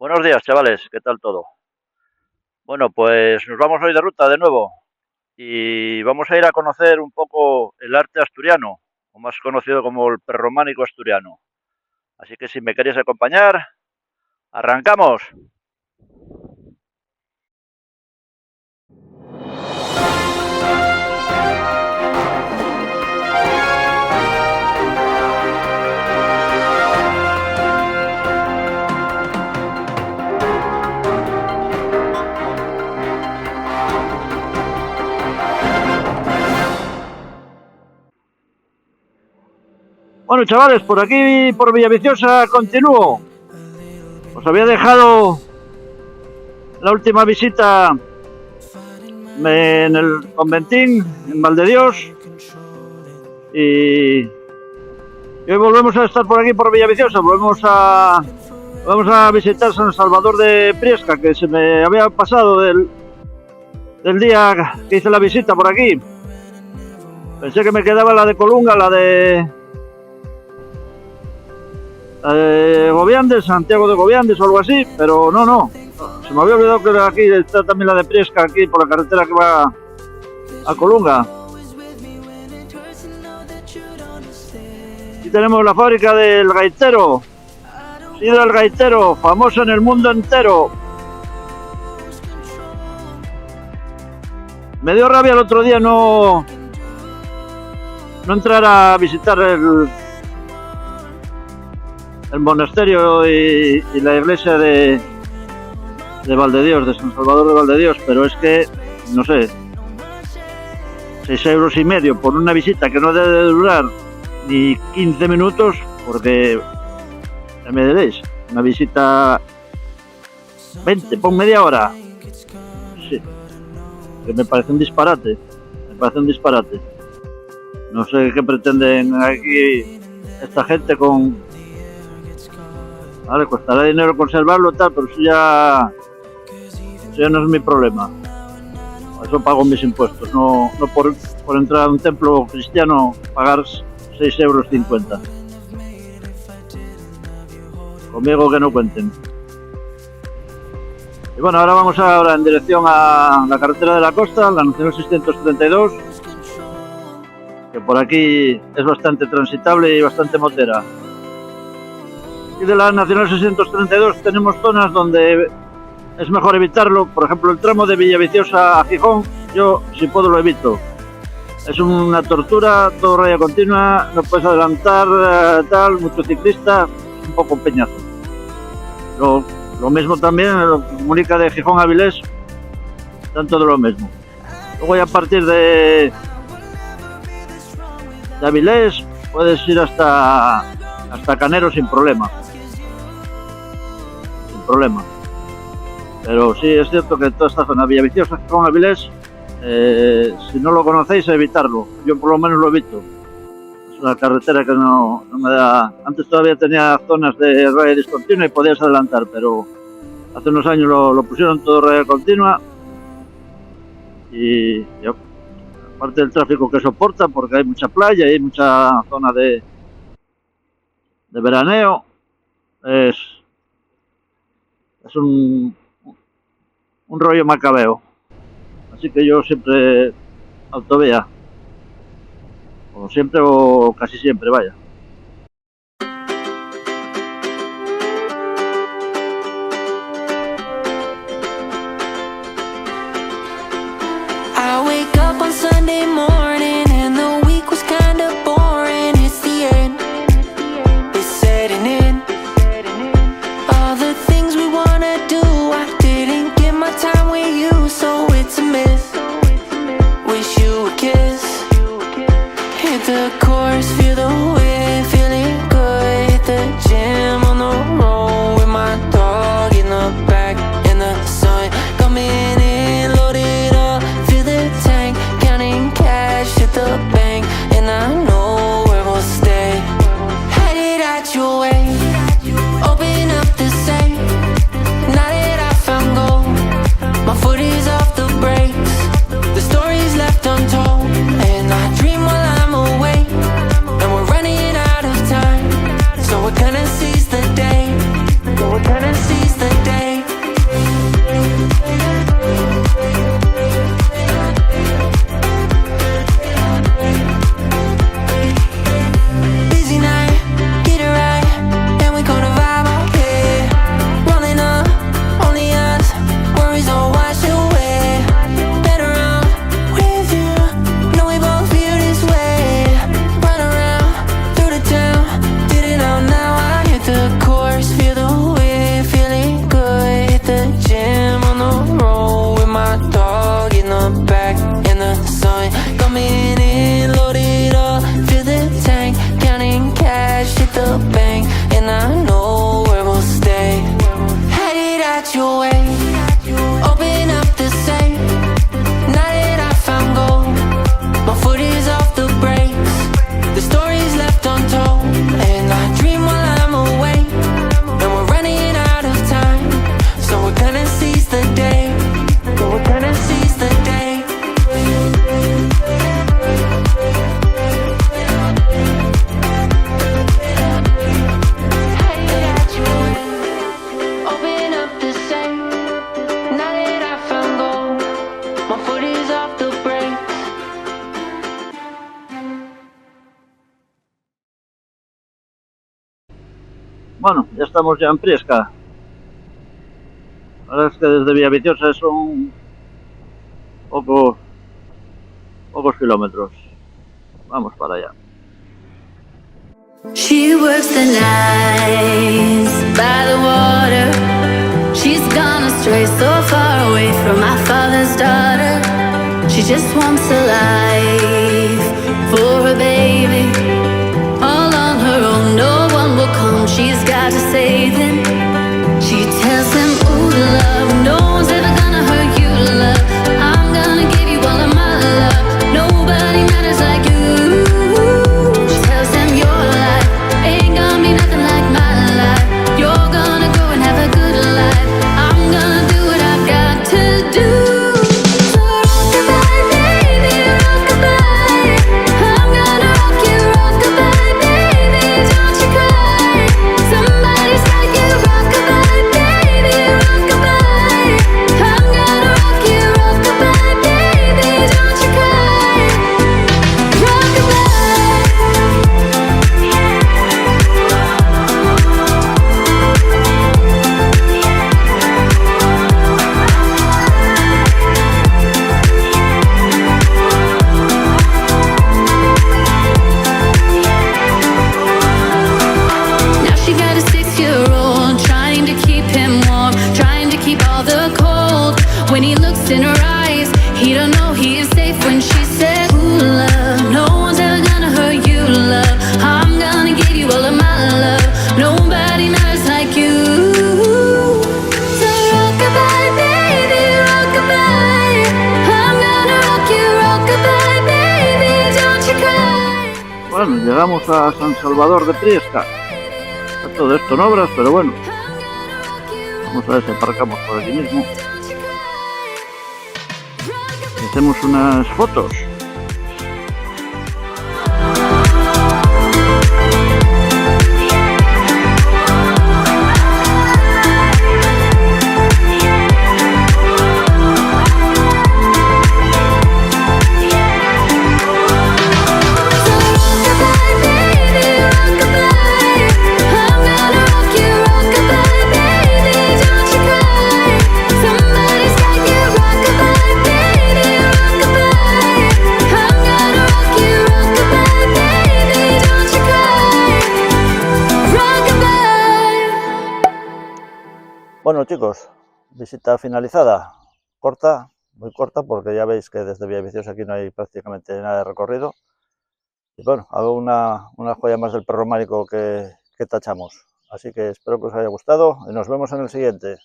Buenos días, chavales, ¿qué tal todo? Bueno, pues nos vamos hoy de ruta de nuevo y vamos a ir a conocer un poco el arte asturiano, o más conocido como el prerrománico asturiano. Así que si me queréis acompañar, arrancamos. Bueno, chavales, por aquí, por Villaviciosa, continúo. Os había dejado la última visita en el conventín, en Valdedios, y hoy volvemos a estar por aquí, por Villaviciosa. Vamos a visitar San Salvador de Priesca, que se me había pasado del día que hice la visita por aquí. Pensé que me quedaba la de Colunga, la de Goviandes, Santiago de Goviandes o algo así, pero no. Se me había olvidado que aquí está también la de Priesca, aquí por la carretera que va a Colunga. Aquí tenemos la fábrica del gaitero, Sidra el Gaitero, famoso en el mundo entero. Me dio rabia el otro día no entrar a visitar el monasterio y la iglesia de Valdedios, de San Salvador de Valdedios, pero es que, no sé, 6,5 € por una visita que no debe durar ni 15 minutos, porque ya me diréis, una visita 20, pon media hora. Sí, que me parece un disparate, No sé qué pretenden aquí esta gente con... Vale, costará dinero conservarlo tal, pero eso ya no es mi problema. Eso pago mis impuestos, no por entrar a un templo cristiano pagar 6,50 €. Conmigo que no cuenten. Y bueno, ahora vamos en dirección a la carretera de la costa, la Nacional 632, que por aquí es bastante transitable y bastante motera. Y de la Nacional 632 tenemos zonas donde es mejor evitarlo. Por ejemplo, el tramo de Villaviciosa a Gijón, yo si puedo lo evito. Es una tortura, todo raya continua, no puedes adelantar, mucho ciclista, un poco un peñazo. Lo mismo también, lo que comunica de Gijón a Avilés, tanto de lo mismo. Luego ya a partir de Avilés puedes ir hasta Canero sin problema. Pero sí es cierto que toda esta zona Villaviciosa con Avilés, si no lo conocéis, evitarlo. Yo por lo menos lo evito. Es una carretera que no me da... Antes todavía tenía zonas de raya discontinua y podías adelantar, pero hace unos años lo pusieron todo raya continua y aparte del tráfico que soporta, porque hay mucha playa y hay mucha zona de veraneo, es un rollo macabeo. Así que yo siempre autovía, o siempre o casi siempre, vaya. I wake up on Sunday morning and the week was kind of boring. It's the end, it's setting in. All the things we wanna do, I didn't get my time with you, so it's a miss. Wish you a kiss. Hit the chorus, feel the wind. Bueno, ya estamos ya en Priesca. La verdad es que desde Villaviciosa son pocos kilómetros. Vamos para allá. She works the nights by the water. She's gone astray, so far away from my father's daughter. She just wants a life for her baby. All on her own, no one will come. She's got to save him. She tells him, ooh, love, no one's ever gonna hurt you, love. I'm gonna give you all of my love. Nobody matters like you. She tells him your life ain't gonna be nothing like my life. You're gonna go and have a good life. I'm gonna do what I've got to do. So rockabye, baby, rockabye. I'm gonna rock you, rockabye, baby, don't you cry. Somebody's got you, rockabye, baby, rockabye. I'm gonna rock you, rockabye, baby, don't you cry. Rockabye. Now she got a 6-year-old, trying to keep him warm, trying to keep all the cold. When he looks in her eyes, he don't know he is safe when she said, ooh, love, no one's ever gonna hurt you, love. I'm gonna give you all of my love. Nobody matters like you. So rockabye, baby, rockabye. I'm gonna rock you, rockabye, baby, don't you cry. Bueno, llegamos a San Salvador de Priesca. Está todo esto en obras, pero bueno, vamos a ver si aparcamos por aquí mismo y hacemos unas fotos. Bueno chicos, visita finalizada, corta, muy corta porque ya veis que desde Villaviciosa aquí no hay prácticamente nada de recorrido. Y bueno, hago una joya más del prerrománico que tachamos. Así que espero que os haya gustado y nos vemos en el siguiente.